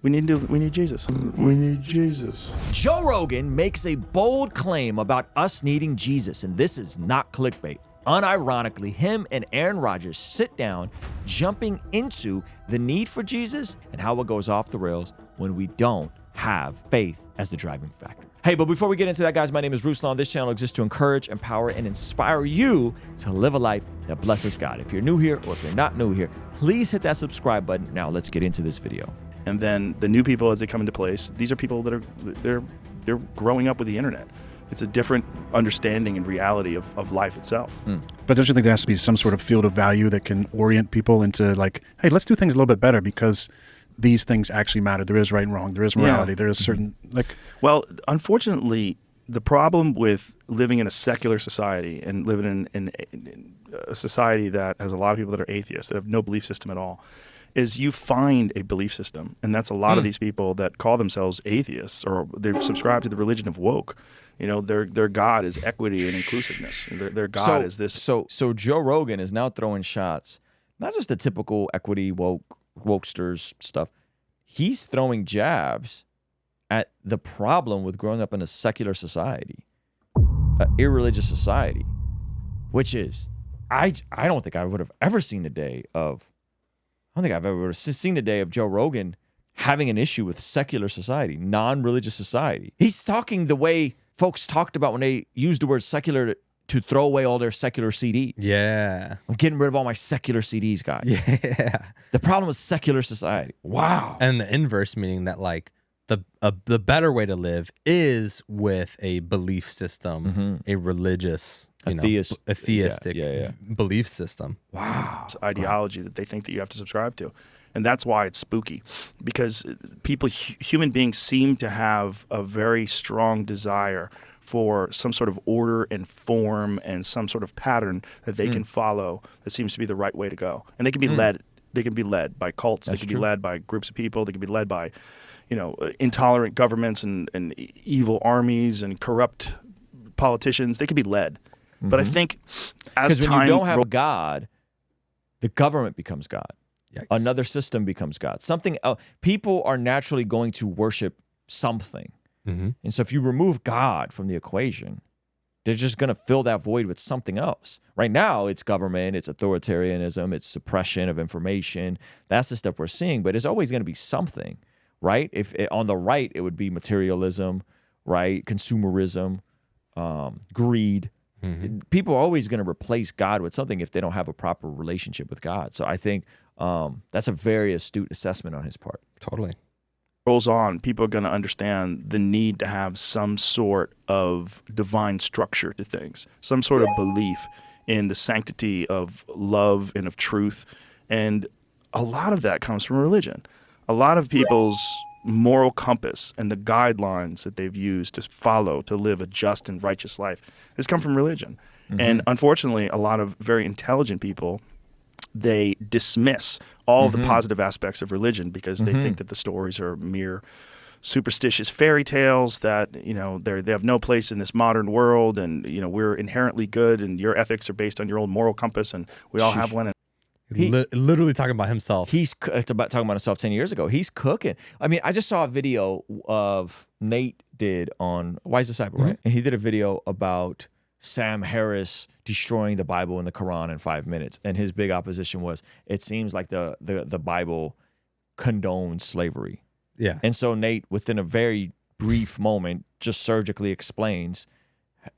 We need Jesus. We need Jesus. Joe Rogan makes a bold claim about us needing Jesus, and this is not clickbait. Unironically, him and Aaron Rodgers sit down, jumping into the need for Jesus and how it goes off the rails when we don't have faith as the driving factor. Hey, but before we get into that, guys, my name is Ruslan. This channel exists to encourage, empower, and inspire you to live a life that blesses God. If you're new here or if you're not new here, please hit that subscribe button. Now let's get into this video. And then the new people as they come into place, these are people that they're growing up with the internet. It's a different understanding and reality of life itself. But don't you think there has to be some sort of field of value that can orient people into like, hey, let's do things a little bit better because these things actually matter. There is right and wrong. There is morality. There is certain like. Well, unfortunately, the problem with living in a secular society and living in a society that has a lot of people that are atheists, that have no belief system at all, is you find a belief system. And that's a lot of these people that call themselves atheists, or they've subscribed to the religion of woke. You know, their God is equity and inclusiveness. Their God is this. So Joe Rogan is now throwing shots, not just the typical equity wokesters stuff. He's throwing jabs at the problem with growing up in a secular society, an irreligious society, which is, I don't think I would have ever seen a day of, I don't think I've ever seen a day of Joe Rogan having an issue with secular society, non-religious society. He's talking the way folks talked about when they used the word secular to throw away all their secular CDs. Yeah. I'm getting rid of all my secular CDs, guys. Yeah. The problem is secular society. Wow. And the inverse, meaning that like the better way to live is with a belief system, a religious, theistic belief system. Wow. It's ideology that they think that you have to subscribe to. And that's why it's spooky, because human beings seem to have a very strong desire for some sort of order and form and some sort of pattern that they can follow that seems to be the right way to go. And they can be led. They can be led by cults. They can be led by groups of people. They can be led by, intolerant governments and evil armies and corrupt politicians. They can be led. But I think as time... Because when you don't have God, the government becomes God. Yikes. Another system becomes God. Something else. People are naturally going to worship something. And so if you remove God from the equation, they're just going to fill that void with something else. Right now, it's government, it's authoritarianism, it's suppression of information. That's the stuff we're seeing, but it's always going to be something, right? On the right, it would be materialism, right? Consumerism, greed. People are always going to replace God with something if they don't have a proper relationship with God. So I think that's a very astute assessment on his part. Totally. Rolls on, people are going to understand the need to have some sort of divine structure to things, some sort of belief in the sanctity of love and of truth. And a lot of that comes from religion. A lot of people's moral compass and the guidelines that they've used to follow to live a just and righteous life has come from religion. And unfortunately, a lot of very intelligent people, they dismiss all of the positive aspects of religion because they think that the stories are mere superstitious fairy tales, that they have no place in this modern world, and we're inherently good and your ethics are based on your own moral compass and we all have one. Literally talking about himself. He's talking about himself 10 years ago. He's cooking. I mean, I just saw a video of Nate did on Wise Disciple, right? And he did a video about Sam Harris destroying the Bible and the Quran in 5 minutes. And his big opposition was, it seems like the Bible condones slavery. Yeah. And so Nate, within a very brief moment, just surgically explains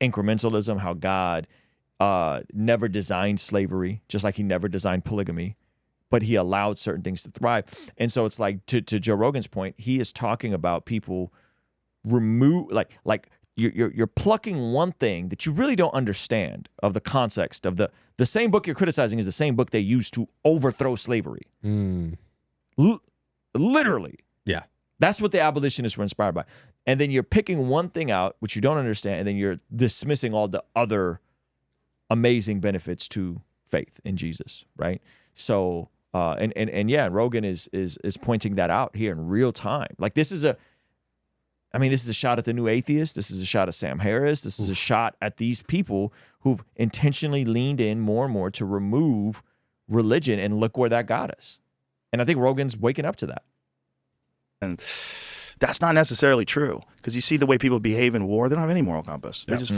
incrementalism, how God never designed slavery, just like he never designed polygamy, but he allowed certain things to thrive. And so it's like, to Joe Rogan's point, he is talking about people you're plucking one thing that you really don't understand of the context of the same book you're criticizing is the same book they used to overthrow slavery. Literally. Yeah. That's what the abolitionists were inspired by. And then you're picking one thing out, which you don't understand, and then you're dismissing all the other amazing benefits to faith in Jesus, right? So, Rogan is pointing that out here in real time. Like, this is a shot at the new atheist. This is a shot at Sam Harris. This is a shot at these people who've intentionally leaned in more and more to remove religion, and look where that got us. And I think Rogan's waking up to that. And that's not necessarily true, because you see the way people behave in war. They don't have any moral compass. They just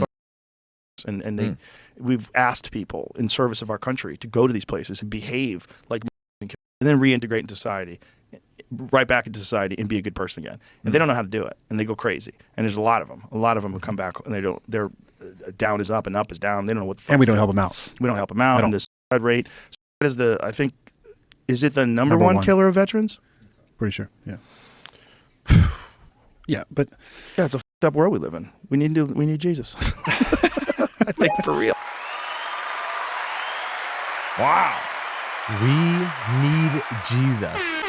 and we've asked people in service of our country to go to these places and behave like and then reintegrate into society, right back into society, and be a good person again. And they don't know how to do it, and they go crazy. And there's a lot of them who come back and they're down is up and up is down. They don't know what the fuck. And we don't help them out. We don't help them out. And the suicide rate is I think, is it the number one killer of veterans? Pretty sure. Yeah. Yeah, but yeah, it's a fucked up world we live in. We need Jesus. I think, for real. Wow. We need Jesus.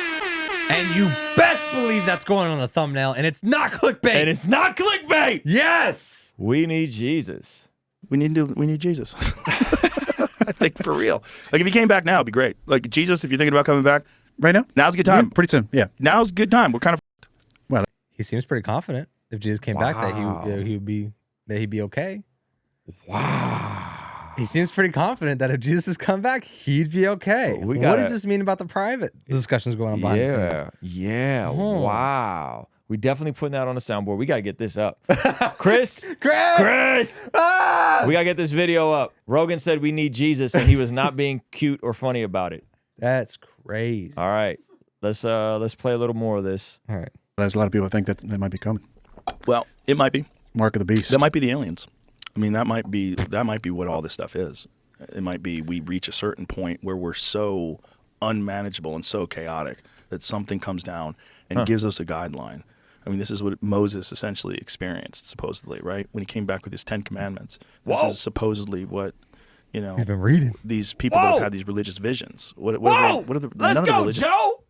And you best believe that's going on the thumbnail, and it's not clickbait. And it's not clickbait. Yes. We need Jesus. We need Jesus. I think, for real. Like, if he came back now, it'd be great. Like, Jesus, if you're thinking about coming back right now, now's a good time. Yeah, pretty soon. Yeah. Now's a good time. We're kind of well. He seems pretty confident if Jesus came back that he'd be okay. Wow. He seems pretty confident that if Jesus has come back, he'd be okay. What does this mean about the private discussions going on behind the scenes? Yeah. Wow. We definitely putting that on the soundboard. We got to get this up. Chris. Ah! We got to get this video up. Rogan said we need Jesus, and he was not being cute or funny about it. That's crazy. All right. Let's play a little more of this. All right. There's a lot of people think that might be coming. Well, it might be. Mark of the beast. That might be the aliens. I mean, that might be what all this stuff is. It might be we reach a certain point where we're so unmanageable and so chaotic that something comes down and gives us a guideline. I mean, this is what Moses essentially experienced, supposedly, right? When he came back with his 10 commandments. This is supposedly what, he's been reading. These people that have had these religious visions. What are the Let's go, Joe.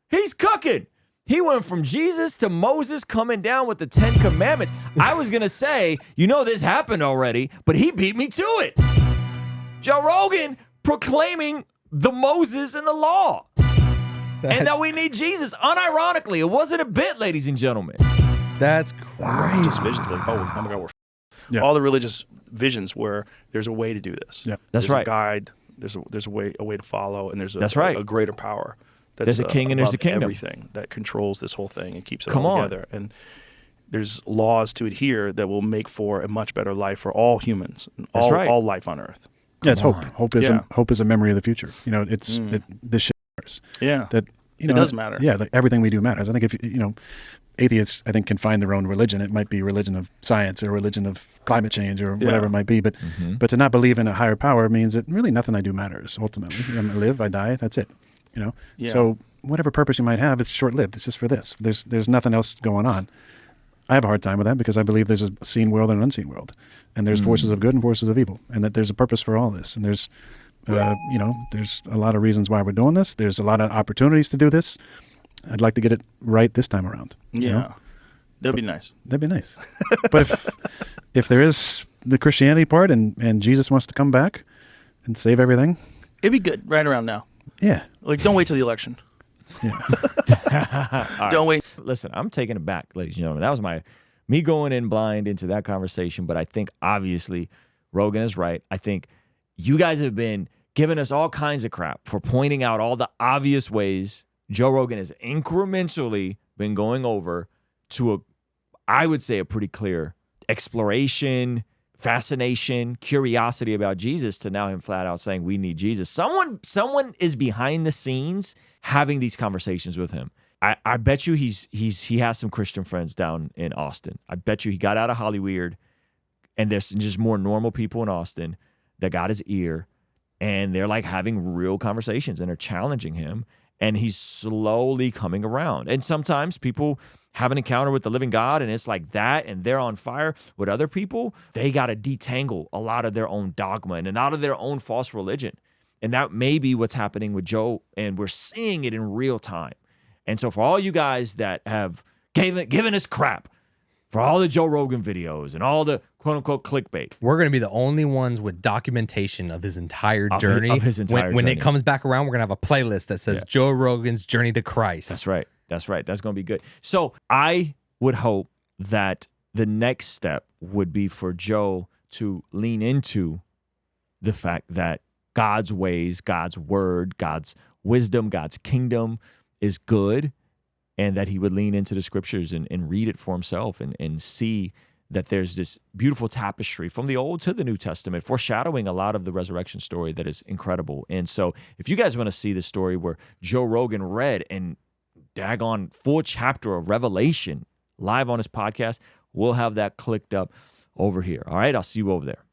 He's cooking. He went from Jesus to Moses coming down with the 10 commandments. I was going to say, this happened already, but he beat me to it. Joe Rogan proclaiming the Moses and the law. And that we need Jesus. Unironically, it wasn't a bit, ladies and gentlemen. That's crazy. Just visions like, oh my God, we're all the religious visions where there's a way to do this. Yeah. That's there's right. A guide, there's a way to follow, and there's right. a greater power. There's a king and there's a kingdom. Everything that controls this whole thing and keeps it all together. And there's laws to adhere that will make for a much better life for all humans, all life on Earth. Yeah, it's hope. Hope is a memory of the future. It's this shit matters. Yeah, that it does matter. Yeah, everything we do matters. I think if atheists, I think, can find their own religion. It might be religion of science or religion of climate change or whatever it might be. But to not believe in a higher power means that really nothing I do matters. Ultimately, I live, I die. That's it. So whatever purpose you might have, it's short-lived. It's just for this. There's nothing else going on. I have a hard time with that because I believe there's a seen world and an unseen world, and there's forces of good and forces of evil, and that there's a purpose for all this. And there's, there's a lot of reasons why we're doing this. There's a lot of opportunities to do this. I'd like to get it right this time around. That'd be nice. That'd be nice. But if there is the Christianity part and Jesus wants to come back and save everything, it'd be good right around now. Yeah. Like, don't wait till the election. Yeah. Don't wait. Listen, I'm taking it back, ladies and gentlemen. That was me going in blind into that conversation. But I think, obviously, Rogan is right. I think you guys have been giving us all kinds of crap for pointing out all the obvious ways Joe Rogan has incrementally been going over to I would say, a pretty clear exploration, fascination, curiosity about Jesus, to now him flat out saying we need Jesus. Someone is behind the scenes having these conversations with him. I bet you he has some Christian friends down in Austin. I bet you he got out of Hollywood, and there's just more normal people in Austin that got his ear, and they're like having real conversations and are challenging him, and he's slowly coming around. And sometimes people have an encounter with the living God, and it's like that, and they're on fire. With other people, they got to detangle a lot of their own dogma and a lot of their own false religion. And that may be what's happening with Joe, and we're seeing it in real time. And so for all you guys that have given us crap for all the Joe Rogan videos and all the quote-unquote clickbait, we're going to be the only ones with documentation of his entire journey. When it comes back around, we're going to have a playlist that says Joe Rogan's Journey to Christ. That's right. That's right. That's going to be good. So I would hope that the next step would be for Joe to lean into the fact that God's ways, God's word, God's wisdom, God's kingdom is good, and that he would lean into the scriptures and read it for himself and see that there's this beautiful tapestry from the Old to the New Testament, foreshadowing a lot of the resurrection story that is incredible. And so if you guys want to see the story where Joe Rogan read and daggone full chapter of Revelation live on his podcast, we'll have that clicked up over here. All right, I'll see you over there.